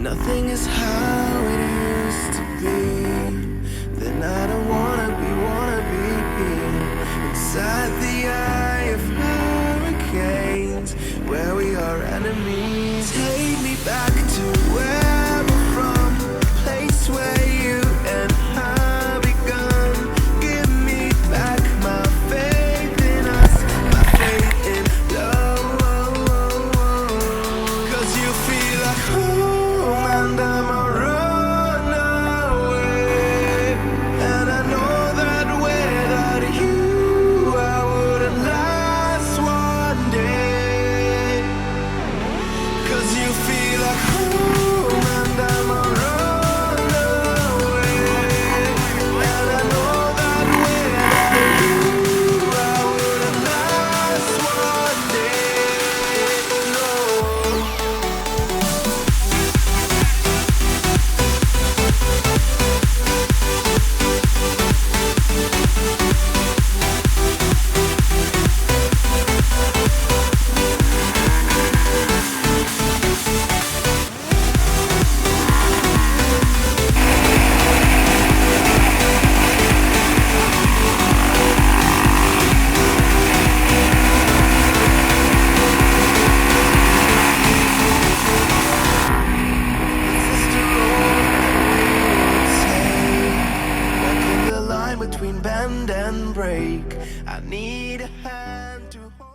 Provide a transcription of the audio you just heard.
nothing is how it used to be, then I don't wanna be inside the eye of hurricanes, where we are enemies. Take me back to where we're from, a place where you and I begun. Give me back my faith in us, my faith in love. 'Cause you feel like home and I'm a runaway, and I know that without you I wouldn't last one day. 'Cause you feel like home and I'm a runaway, and I know that without you I wouldn't last one day. No. Between bend and break, I need a hand to hold.